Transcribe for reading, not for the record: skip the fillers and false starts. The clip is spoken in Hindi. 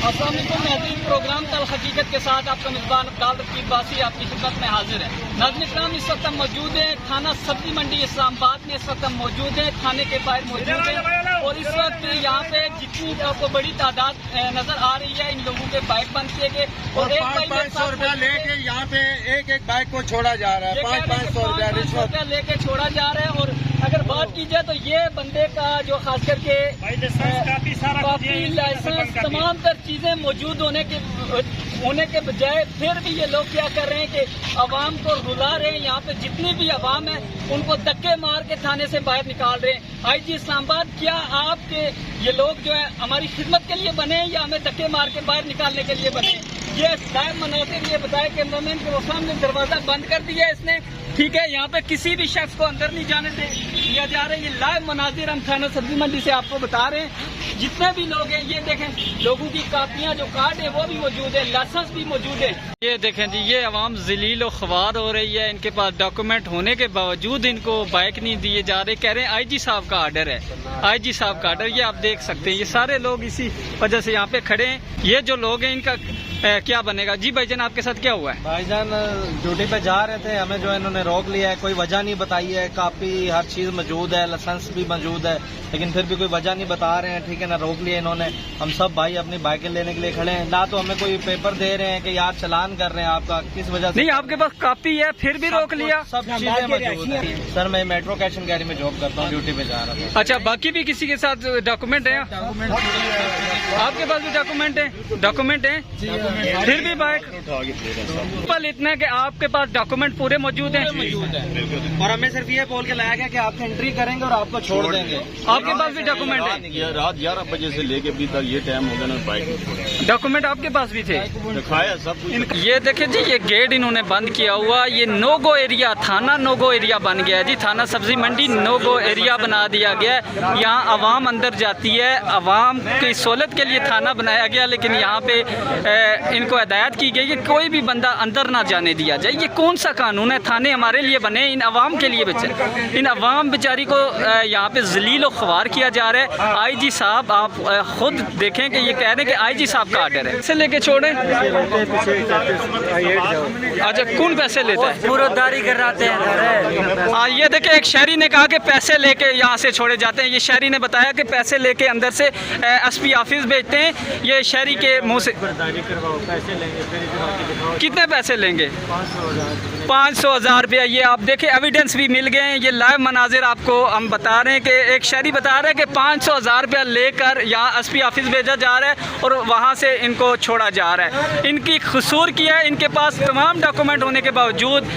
अस्सलाम वालेकुम नाज़रीन, प्रोग्राम तल हकीकत के साथ आपका मेज़बान अब्दाल रकीब बासी आपकी खिदमत में हाजिर है। नाज़रीन इकराम, इस वक्त हम मौजूद हैं थाना सब्जी मंडी इस्लामाबाद में। इस वक्त हम मौजूद हैं, थाने के बाहर मौजूद हैं और इस वक्त यहाँ पे जितनी आपको बड़ी तादाद नजर आ रही है, इन लोगों के बाइक बंद किए गए और 500 रुपया लेके यहाँ पे एक बाइक को छोड़ा जा रहा है। 500 रुपया लेके छोड़ा जा रहा है। और अगर बात की जाए तो ये बंदे का जो खास करके काफी लाइसेंस तमाम तर चीजें मौजूद होने के बजाय फिर भी ये लोग क्या कर रहे हैं कि आवाम को रुला रहे हैं। यहाँ पे जितनी भी आवाम है उनको धक्के मार के थाने से बाहर निकाल रहे हैं। आईजी इस्लामाबाद, क्या आपके ये लोग जो है हमारी खिदमत के लिए बने या हमें धक्के मार के बाहर निकालने के लिए बने? ये लाइव मनाजिर ये बताया कैमरामैन के वो सामने दरवाजा बंद कर दिया इसने, ठीक है। यहाँ पे किसी भी शख्स को अंदर नहीं जाने दिया जा रहा है। ये लाइव मनाजिर हम थाना सब्जी मंडी से आपको बता रहे हैं। जितने भी लोग हैं ये देखें, लोगों की कापियां जो कार्ड है वो भी मौजूद है, लाइसेंस भी मौजूद है। ये देखें जी, ये अवाम जलील और ख्वार हो रही है। इनके पास डॉक्यूमेंट होने के बावजूद इनको बाइक नहीं दिए जा रहे। कह रहे हैं आईजी साहब का आर्डर है, आईजी साहब का आर्डर। ये आप देख सकते हैं, ये सारे लोग इसी वजह से यहाँ पे खड़े हैं। ये जो लोग हैं इनका क्या बनेगा? जी भाईजान, आपके साथ क्या हुआ है? भाईजान ड्यूटी पे जा रहे थे, हमें जो है इन्होंने रोक लिया है, कोई वजह नहीं बताई है। कापी हर चीज मौजूद है, लाइसेंस भी मौजूद है, लेकिन फिर भी कोई वजह नहीं बता रहे हैं, ठीक है ना। रोक लिया इन्होंने। हम सब भाई अपनी बाइकें लेने के लिए खड़े हैं, ना तो हमें कोई पेपर दे रहे हैं कि यार चलान कर रहे हैं आपका, किस वजह से नहीं आपके पास कापी है फिर भी रोक लिया? सब चीजें मौजूद है सर। मैं मेट्रो कैश एंड कैरी में जॉब करता हूँ, ड्यूटी पे जा रहा था। अच्छा, बाकी भी किसी के साथ डॉक्यूमेंट है? आपके पास भी डॉक्यूमेंट है? डॉक्यूमेंट है फिर भी बाइक पल इतना है कि आपके पास डॉक्यूमेंट पूरे मौजूद हैं? मौजूद है। और हमें सिर्फ ये बोल के लाया गया कि आपकी एंट्री करेंगे और आपको छोड़ देंगे। आपके पास भी डॉक्यूमेंट है? रात 11 बजे से लेके अभी तक ये टाइम हो गया ना, बाइक डॉक्यूमेंट आपके पास भी थे? दिखाया सब कुछ। ये देखे जी, ये गेट इन्होंने बंद किया हुआ। ये नो गो एरिया, थाना नो गो एरिया बन गया है जी। थाना सब्जी मंडी नो गो एरिया बना दिया गया है। यहाँ आवाम अंदर जाती है, आवाम की सहूलत के लिए थाना बनाया गया, लेकिन यहाँ पे इनको हिदायत की गई कि कोई भी बंदा अंदर ना जाने दिया जाए। ये कौन सा कानून है? थाने हमारे लिए बने, इन आवाम के लिए बचे। इन आवाम बेचारी को यहाँ पे जलील और ख्वार किया जा रहा है। आईजी साहब, आप खुद देखें कि ये कह रहे हैं कि आईजी साहब का आर्डर है। पैसे लेके छोड़े? अच्छा, कौन पैसे लेता है? पूरादारी कराते हैं। हाँ, ये देखें, एक शहरी ने कहा कि पैसे लेके यहाँ से छोड़े जाते हैं। ये शहरी ने बताया कि पैसे लेके अंदर से एसपी ऑफिस भेजते हैं। ये शहरी के मुंह से कितने पैसे लेंगे? 500,000 रुपया। ये आप देखें, एविडेंस भी मिल गए हैं। ये लाइव मनाजिर आपको हम बता रहे हैं कि एक शहरी बता रहे हैं कि 500,000 रुपया लेकर यहाँ एसपी ऑफिस भेजा जा रहा है और वहाँ से इनको छोड़ा जा रहा है। इनकी कसूर किया है, इनके पास तमाम डॉक्यूमेंट होने के बावजूद